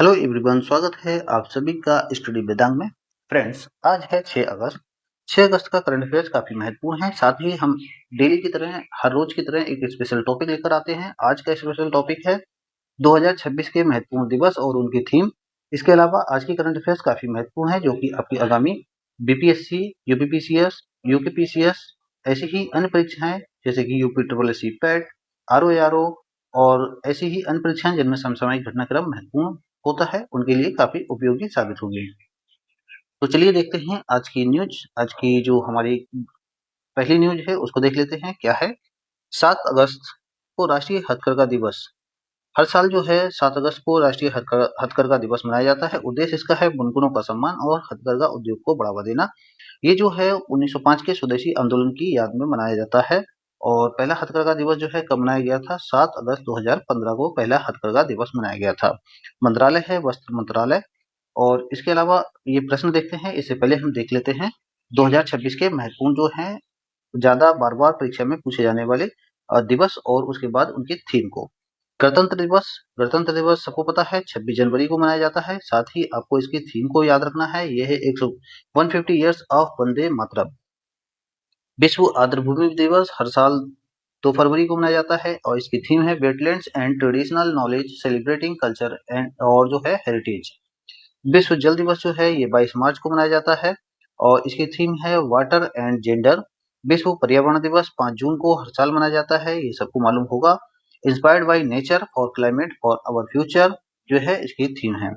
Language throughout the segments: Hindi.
हेलो एवरीवन, स्वागत है आप सभी का स्टडी वेदांग में। फ्रेंड्स, आज है 6 अगस्त। 6 अगस्त का करंट अफेयर्स काफी महत्वपूर्ण है। साथ ही हम डेली की तरह, हर रोज की तरह एक स्पेशल टॉपिक लेकर आते हैं। आज का स्पेशल टॉपिक है 2026 के महत्वपूर्ण दिवस और उनकी थीम। इसके अलावा आज की करंट अफेयर्स काफी महत्वपूर्ण है, जो कि आपकी आगामी बीपीएससी, यूपीपीसीएस, यूकेपीसीएस, ऐसी ही अन्य परीक्षाएं जैसे कि UP triple S C PET, RO और ऐसी ही अन्य परीक्षाएं जिनमें समसामयिक घटनाक्रम महत्वपूर्ण होता है, उनके लिए काफी उपयोगी साबित होंगे। तो चलिए देखते हैं आज की न्यूज। आज की जो हमारी पहली न्यूज है उसको देख लेते हैं। क्या है? 7 अगस्त को राष्ट्रीय हथकरघा दिवस। हर साल जो है 7 अगस्त को राष्ट्रीय हथकरघा दिवस मनाया जाता है। उद्देश्य इसका है बुनकरों का सम्मान और हथकरघा उद्योग को बढ़ावा देना। ये जो है 1905 के स्वदेशी आंदोलन की याद में मनाया जाता है। और पहला हथकरघा दिवस जो है कब मनाया गया था? 7 अगस्त 2015 को पहला हथकरघा दिवस मनाया गया था। मंत्रालय है वस्त्र मंत्रालय। और इसके अलावा ये प्रश्न देखते हैं, इससे पहले हम देख लेते हैं 2026 के महत्वपूर्ण जो हैं, ज्यादा बार-बार परीक्षा में पूछे जाने वाले दिवस और उसके बाद उनकी थीम को। गणतंत्र दिवस सबको पता है 26 जनवरी को मनाया जाता है। साथ ही आपको इसकी थीम को याद रखना है। यह है 150 ईयर्स ऑफ वंदे मातरम। विश्व आर्द्रभूमि दिवस हर साल 2 फरवरी को मनाया जाता है और इसकी थीम है wetlands and traditional knowledge celebrating culture and और जो है हेरिटेज। विश्व जल दिवस जो है ये 22 मार्च को मनाया जाता है और इसकी थीम है वाटर एंड जेंडर। विश्व पर्यावरण दिवस 5 जून को हर साल मनाया जाता है, ये सबको मालूम होगा। Inspired by nature for climate for our future जो है इसकी थीम है।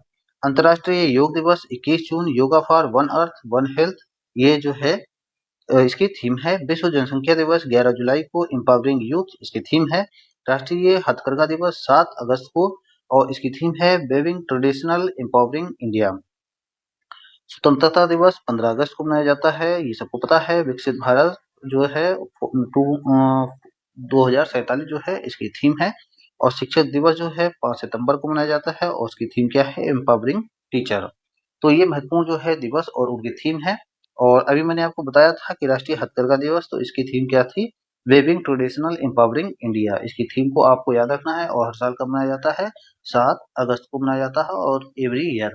अंतर्राष्ट्रीय योग दिवस 21 जून, yoga for one earth one health, ये जो है इसकी थीम है। विश्व जनसंख्या दिवस 11 जुलाई को, एम्पावरिंग यूथ, इसकी थीम है। राष्ट्रीय हथकरघा दिवस 7 अगस्त को और इसकी थीम है वेविंग ट्रेडिशनल एम्पावरिंग इंडिया। स्वतंत्रता दिवस 15 अगस्त को मनाया जाता है, ये सबको पता है। विकसित भारत जो है 2047 जो है इसकी थीम है। और शिक्षक दिवस जो है 5 सितंबर को मनाया जाता है और उसकी थीम क्या है? Empowering teacher. तो ये महत्वपूर्ण जो है दिवस और उनकी थीम है। और अभी मैंने आपको बताया था कि राष्ट्रीय हथकरघा दिवस, तो इसकी थीम क्या थी? Weaving traditional empowering India. इसकी थीम को आपको याद रखना है और हर साल कब मनाया जाता है? 7 अगस्त को मनाया जाता है और एवरी ईयर।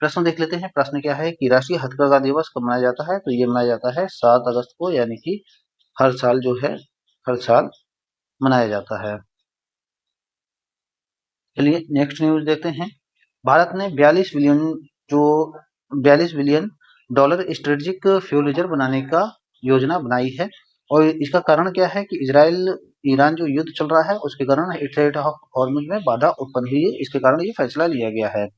प्रश्न देख लेते हैं। प्रश्न क्या है कि राष्ट्रीय हथकरघा दिवस कब मनाया जाता है? तो ये मनाया जाता है 7 अगस्त को, यानी कि हर साल जो है हर साल मनाया जाता है। चलिए नेक्स्ट न्यूज देखते हैं। भारत ने 42 billion dollar strategic fuel reserve बनाने का योजना बनाई है। और इसका कारण क्या है कि इजराइल ईरान जो युद्ध चल रहा है उसके कारण स्ट्रेट ऑफ हॉर्मुज में बाधा उत्पन्न हुई है। इसके कारण ये फैसला लिया गया है।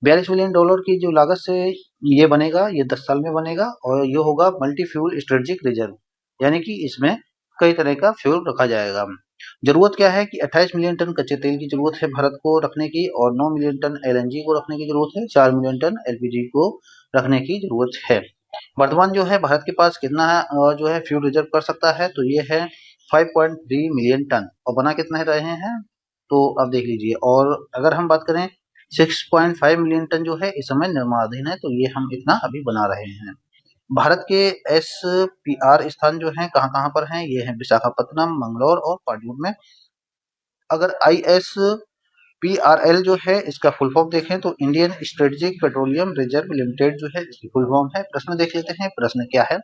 42 बिलियन डॉलर की जो लागत से ये बनेगा, ये 10 साल में बनेगा और ये होगा मल्टी फ्यूल स्ट्रेटेजिक रिजर्व, यानी कि इसमें कई तरह का फ्यूल रखा जाएगा। जरूरत क्या है कि 28 मिलियन टन कच्चे तेल की जरूरत है भारत को रखने की, और 9 मिलियन टन एलएनजी को रखने की जरूरत है, 4 मिलियन टन एलपीजी को रखने की जरूरत है। वर्तमान जो है भारत के पास कितना जो है फ्यूल रिजर्व कर सकता है? तो ये है 5.3 मिलियन टन। और बना कितना रहे हैं तो आप देख लीजिए। और अगर हम बात करें 6.5 मिलियन टन जो है इस समय निर्माणाधीन है, तो ये हम इतना अभी बना रहे हैं। भारत के एसपीआर स्थान जो हैं कहाँ-कहाँ पर हैं? ये हैं विशाखापत्तनम, मंगलौर और पाटलिपुत्र में। अगर आईएसपीआरएल जो है इसका फुल फॉर्म देखें तो Indian strategic petroleum reserve limited जो है इसकी फुल फॉर्म है। प्रश्न देख लेते हैं। प्रश्न क्या है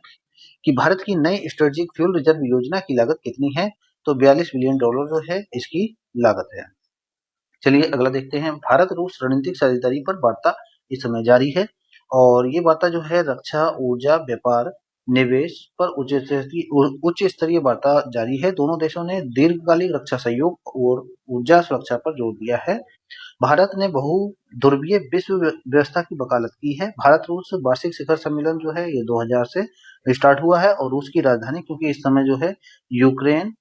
कि भारत की नई स्ट्रेटेजिक फ्यूल रिजर्व योजना की लागत कितनी है? तो 42 बिलियन डॉलर जो है इसकी लागत है। चलिए अगला देखते हैं। भारत रूस रणनीतिक साझेदारी पर वार्ता इस समय जारी है और ये वार्ता जो है रक्षा, ऊर्जा, व्यापार, निवेश पर उच्च स्तरीय वार्ता जारी है। दोनों देशों ने दीर्घकालिक रक्षा सहयोग और ऊर्जा सुरक्षा पर जोर दिया है। भारत ने बहु ध्रुवीय विश्व व्यवस्था की वकालत की है। भारत रूस वार्षिक शिखर सम्मेलन जो है ये 2000 से स्टार्ट हुआ है और रूस की राजधानी, क्योंकि इस समय जो है यूक्रेन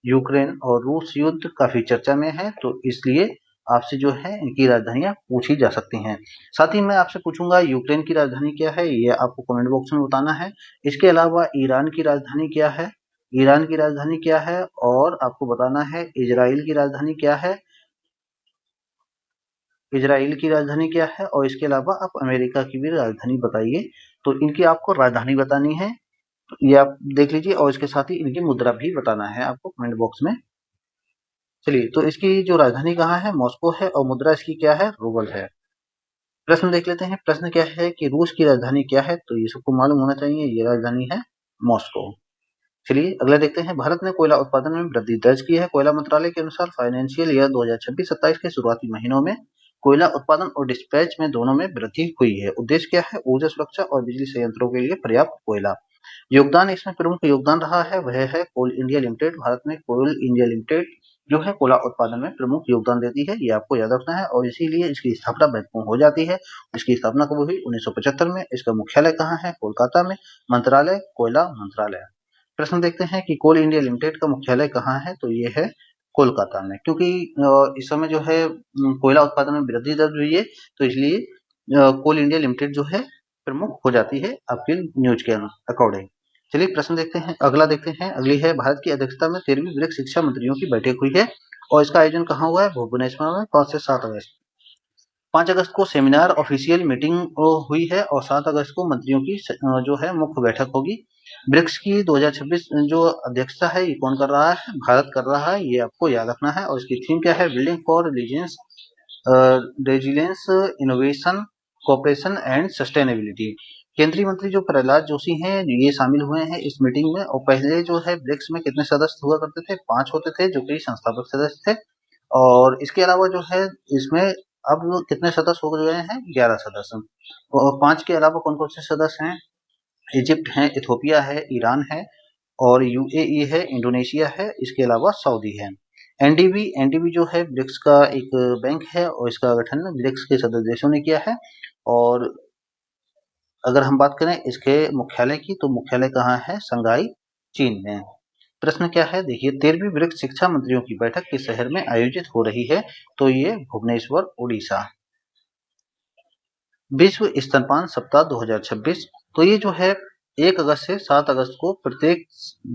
यूक्रेन और रूस युद्ध काफी चर्चा में है, तो इसलिए आपसे जो है इनकी राजधानियां पूछी जा सकती हैं। साथ ही मैं आपसे पूछूंगा यूक्रेन की राजधानी क्या है, ये आपको कमेंट बॉक्स में बताना है। इसके अलावा ईरान की राजधानी क्या है, ईरान की राजधानी क्या है, और आपको बताना है इजराइल की राजधानी क्या है, इजराइल की राजधानी क्या है, और इसके अलावा आप अमेरिका की भी राजधानी बताइए। तो इनकी आपको राजधानी बतानी है, तो ये आप देख लीजिए और इसके साथ ही इनकी मुद्रा भी बताना है आपको कमेंट बॉक्स में। चलिए, तो इसकी जो राजधानी कहाँ है, मॉस्को है, और मुद्रा इसकी क्या है, रूबल है। प्रश्न देख लेते हैं। प्रश्न क्या है कि रूस की राजधानी क्या है, तो ये सबको मालूम होना चाहिए, ये राजधानी है मॉस्को। चलिए अगला देखते हैं। भारत ने कोयला उत्पादन में वृद्धि दर्ज की है। कोयला मंत्रालय के अनुसार फाइनेंशियल ईयर 2026-27 के शुरुआती महीनों में कोयला उत्पादन और डिस्पैच में दोनों में वृद्धि हुई है। उद्देश्य क्या है, ऊर्जा सुरक्षा और बिजली संयंत्रों के लिए पर्याप्त कोयला। योगदान, इसमें प्रमुख योगदान रहा है वह है कोल इंडिया लिमिटेड। भारत में कोल इंडिया लिमिटेड जो है कोयला उत्पादन में प्रमुख योगदान देती है, ये आपको याद रखना है, और इसीलिए इसकी स्थापना महत्वपूर्ण हो जाती है। इसकी स्थापना कब हुई, 1975 में। इसका मुख्यालय कहाँ है, कोलकाता में। मंत्रालय, कोयला मंत्रालय। प्रश्न देखते हैं कि कोल इंडिया लिमिटेड का मुख्यालय कहाँ है, तो ये है कोलकाता में। क्योंकि इस समय जो है कोयला उत्पादन में वृद्धि दर्ज हुई है, तो इसलिए कोल इंडिया लिमिटेड जो है प्रमुख हो जाती है आपके न्यूज के अकॉर्डिंग। चलिए प्रश्न देखते हैं, अगला देखते हैं। अगली है, भारत की अध्यक्षता में 13वीं ब्रिक्स शिक्षा मंत्रियों की बैठक हुई है, और इसका आयोजन कहाँ हुआ है, भुवनेश्वर में। 5 से 7 अगस्त। 5 अगस्त को सेमिनार ऑफिशियल मीटिंग हुई है, और 7 अगस्त को मंत्रियों की जो है मुख्य बैठक होगी। ब्रिक्स की 2026 जो अध्यक्षता है, ये कौन कर रहा है, भारत कर रहा है, ये आपको याद रखना है। और इसकी थीम क्या है, building for resilience, innovation, cooperation and sustainability. केंद्रीय मंत्री जो प्रहलाद जोशी हैं, ये शामिल हुए हैं इस मीटिंग में। और पहले जो है ब्रिक्स में कितने सदस्य हुआ करते थे, 5 होते थे, जो कि संस्थापक सदस्य थे। और इसके अलावा जो है इसमें अब कितने सदस्य हो गए हैं, 11 सदस्य। और 5 के अलावा कौन कौन से सदस्य हैं, इजिप्ट है, इथोपिया है, ईरान है, और यूएई है, इंडोनेशिया है, इसके अलावा सऊदी है। एनडीबी, एनडीबी जो है ब्रिक्स का एक बैंक है, और इसका गठन ब्रिक्स के सदस्य देशों ने किया है। और अगर हम बात करें इसके मुख्यालय की, तो मुख्यालय कहाँ है, शंघाई, चीन में। प्रश्न क्या है, देखिए 13वीं ब्रिक्स शिक्षा मंत्रियों की बैठक किस शहर में आयोजित हो रही है, तो ये भुवनेश्वर, उड़ीसा। विश्व स्तनपान सप्ताह 2026, तो ये जो है 1 अगस्त से 7 अगस्त को प्रत्येक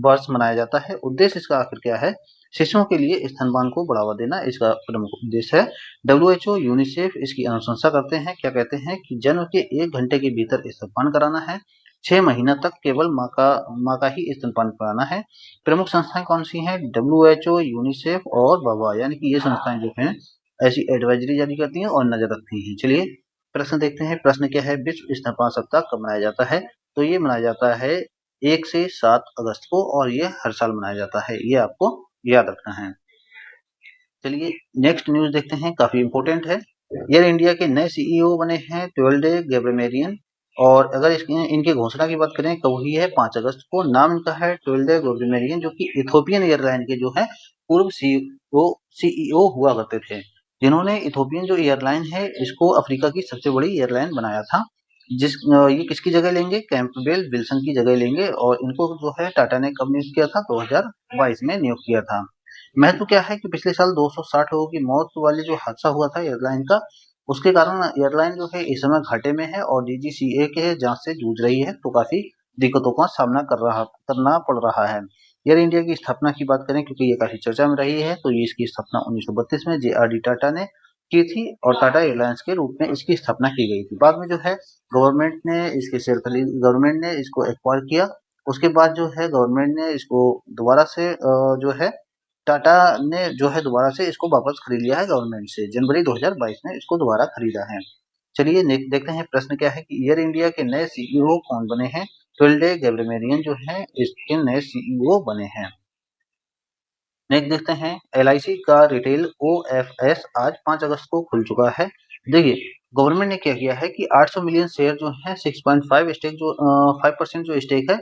वर्ष मनाया जाता है। उद्देश्य इसका आखिर क्या है, शिशुओं के लिए स्तनपान को बढ़ावा देना इसका प्रमुख उद्देश्य है। डब्ल्यूएचओ, यूनिसेफ इसकी अनुशंसा करते हैं। क्या कहते हैं कि जन्म के 1 घंटे के भीतर स्तनपान कराना है। 6 महीना तक केवल माँ का ही स्तनपान कराना है। प्रमुख संस्थाएं कौन सी हैं, डब्ल्यूएचओ, यूनिसेफ और बाबा, यानी कि ये संस्थाएं जो हैं ऐसी एडवाइजरी जारी करती हैं और नजर रखती हैं। चलिए प्रश्न देखते हैं। प्रश्न क्या है, विश्व स्तनपान सप्ताह कब मनाया जाता है, तो ये मनाया जाता है 1 से 7 अगस्त को, और ये हर साल मनाया जाता है, ये आपको याद रखना है। चलिए नेक्स्ट न्यूज देखते हैं, काफी इंपॉर्टेंट है। एयर इंडिया के नए सीईओ बने हैं ट्वेल्डे गैब्रिएमेरियन, और अगर इनके घोषणा की बात करें कब हुई है, 5 अगस्त को। नाम इनका है ट्वेल्डे गैब्रिएमेरियन, जो कि इथोपियन एयरलाइन के जो है पूर्व सीईओ हुआ करते थे, जिन्होंने इथोपियन जो एयरलाइन है इसको अफ्रीका की सबसे बड़ी एयरलाइन बनाया था। ये किसकी जगह लेंगे, कैंपबेल विल्सन की जगह लेंगे, और इनको जो है टाटा ने कब नियुक्त किया था, 2022 में नियुक्त किया था। महत्व क्या है कि पिछले साल 260 लोगों की मौत वाली जो हादसा हुआ था एयरलाइन का, उसके कारण एयरलाइन जो है इस समय घाटे में है, और डीजीसीए के जांच से जूझ रही है, तो काफी दिक्कतों का सामना करना पड़ रहा है। एयर इंडिया की स्थापना की बात करें, क्योंकि ये काफी चर्चा में रही है, तो ये इसकी स्थापना 1932 में जेआरडी टाटा ने की थी, और टाटा एयरलाइंस के रूप में इसकी स्थापना की गई थी। बाद में जो है गवर्नमेंट ने इसको एक्वायर किया। उसके बाद जो है गवर्नमेंट ने इसको दोबारा से जो है टाटा ने जो है दोबारा से इसको वापस खरीद लिया है गवर्नमेंट से, जनवरी 2022 में इसको दोबारा खरीदा है। चलिए देखते हैं प्रश्न क्या है कि एयर इंडिया के नए सीईओ कौन बने हैं, ट्वेल्डे गैब्रिएमेरियन जो है इसके नए सीईओ बने हैं। नेक्स्ट देखते हैं, एलआईसी का रिटेल ओएफएस आज 5 अगस्त को खुल चुका है। देखिए गवर्नमेंट ने क्या किया है कि 800 मिलियन शेयर जो है 6.5 स्टेक जो 5% जो स्टेक है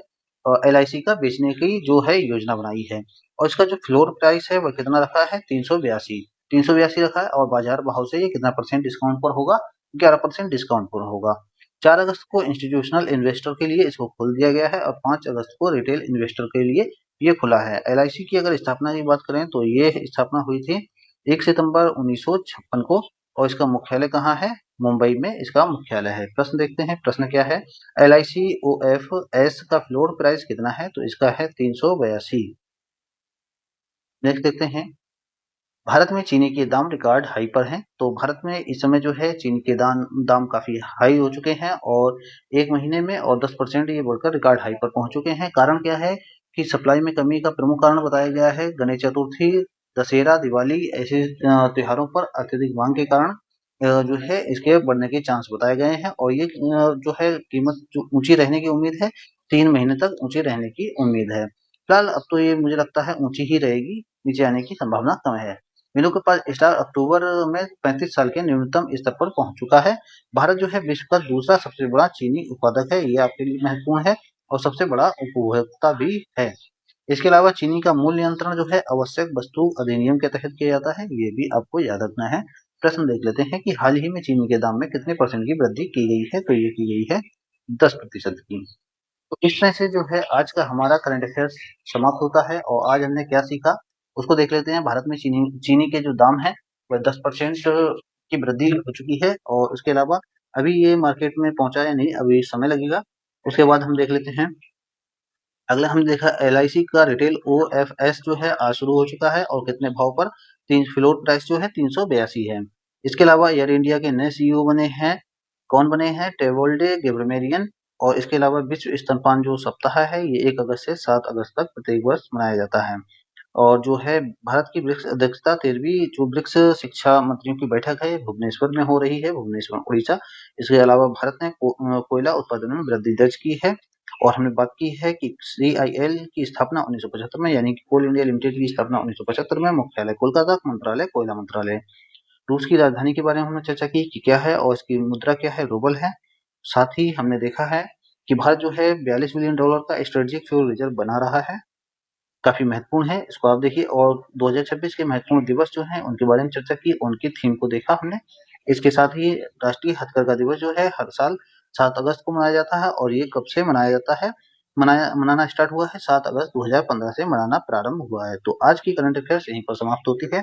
एलआईसी का बेचने की जो है योजना बनाई है, और इसका जो फ्लोर प्राइस है वह कितना रखा है, 382 रखा है, और बाजार भाव से ये कितना परसेंट डिस्काउंट पर होगा, 11% डिस्काउंट पर होगा। 4 अगस्त को इंस्टीट्यूशनल इन्वेस्टर के लिए इसको खोल दिया गया है, और 5 अगस्त को रिटेल इन्वेस्टर के लिए ये खुला है। एलआईसी की अगर स्थापना की बात करें, तो ये स्थापना हुई थी 1 सितंबर 1956 को, और इसका मुख्यालय कहाँ है, मुंबई में इसका मुख्यालय है। प्रश्न देखते हैं, प्रश्न क्या है, एलआईसी ओएफएस का फ्लोर प्राइस कितना है, तो इसका है 382। नेक्स्ट देखते हैं, भारत में चीनी के दाम रिकॉर्ड हाई पर हैं, तो भारत में इस समय जो है चीनी के दाम काफी हाई हो चुके हैं, और 1 महीने में और 10% ये बढ़कर रिकॉर्ड हाई पर पहुंच चुके हैं। कारण क्या है कि सप्लाई में कमी का प्रमुख कारण बताया गया है गणेश चतुर्थी दशहरा, दिवाली ऐसे त्योहारों पर अत्यधिक मांग के कारण जो है इसके बढ़ने के चांस बताए गए हैं और ये जो है कीमत जो ऊँची रहने की उम्मीद है, 3 महीने तक ऊँची रहने की उम्मीद है। फिलहाल अब तो ये मुझे लगता है ऊँची ही रहेगी, नीचे आने की संभावना कम है। मीनू के पास स्टार अक्टूबर में 35 साल के न्यूनतम स्तर पर पहुँच चुका है। भारत जो है विश्व का दूसरा सबसे बड़ा चीनी उत्पादक है, ये आपके लिए महत्वपूर्ण है और सबसे बड़ा उपभोक्ता भी है। इसके अलावा चीनी का मूल्य नियंत्रण जो है आवश्यक वस्तु अधिनियम के तहत किया जाता है, ये भी आपको याद रखना है। प्रश्न देख लेते हैं कि हाल ही में चीनी के दाम में कितने परसेंट की वृद्धि की गई है, तो ये की गई है 10% की। तो इस तरह से जो है आज का हमारा करंट अफेयर्स समाप्त होता है और आज हमने क्या सीखा उसको देख लेते हैं। भारत में चीनी चीनी के जो दाम है वह 10% की वृद्धि हो चुकी है और उसके अलावा अभी ये मार्केट में पहुंचा या नहीं, अभी समय लगेगा। उसके बाद हम देख लेते हैं, अगला हमने देखा LIC का रिटेल OFS जो है आज शुरू हो चुका है और कितने भाव पर, तीन फ्लोट प्राइस जो है 382 है। इसके अलावा एयर इंडिया के नए CEO बने हैं, कौन बने हैं? टेवोल्डे गेब्रेमेरियन। और इसके अलावा विश्व स्तनपान जो सप्ताह है ये 1 अगस्त से 7 अगस्त तक प्रत्येक वर्ष मनाया जाता है। और जो है भारत की ब्रिक्स अध्यक्षता 13वीं जो ब्रिक्स शिक्षा मंत्रियों की बैठक है भुवनेश्वर में हो रही है, भुवनेश्वर उड़ीसा। इसके अलावा भारत ने कोयला उत्पादन में वृद्धि दर्ज की है और हमने बात की है कि CIL की स्थापना 1975 में, यानी कि कोल इंडिया लिमिटेड की स्थापना 1975 में, मुख्यालय कोलकाता, मंत्रालय कोयला मंत्रालय। रूस की राजधानी के बारे में हमने चर्चा की कि क्या है और इसकी मुद्रा क्या है, रूबल है। साथ ही हमने देखा है कि भारत जो है $42 बिलियन का स्ट्रेटेजिक फ्यूल रिजर्व बना रहा है, काफ़ी महत्वपूर्ण है, इसको आप देखिए। और 2026 के महत्वपूर्ण दिवस जो हैं उनके बारे में चर्चा की, उनकी थीम को देखा हमने। इसके साथ ही राष्ट्रीय हथकरघा दिवस जो है हर साल 7 अगस्त को मनाया जाता है और ये कब से मनाया जाता है? मनाना स्टार्ट हुआ है 7 अगस्त 2015 से मनाना प्रारंभ हुआ है। तो आज की करंट अफेयर्स यहीं पर समाप्त होती है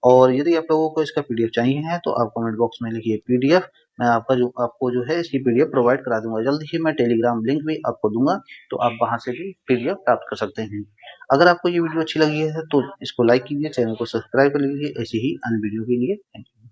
और यदि आप लोगों को इसका PDF चाहिए है तो आप कमेंट बॉक्स में लिखिए PDF, मैं आपको जो है इसकी PDF प्रोवाइड करा दूँगा। जल्द ही मैं टेलीग्राम लिंक भी आपको दूँगा, तो आप वहाँ से भी PDF प्राप्त कर सकते हैं। अगर आपको ये वीडियो अच्छी लगी है तो इसको लाइक कीजिए, चैनल को सब्सक्राइब कर लीजिए ऐसी ही अन्य वीडियो के लिए। Thank you.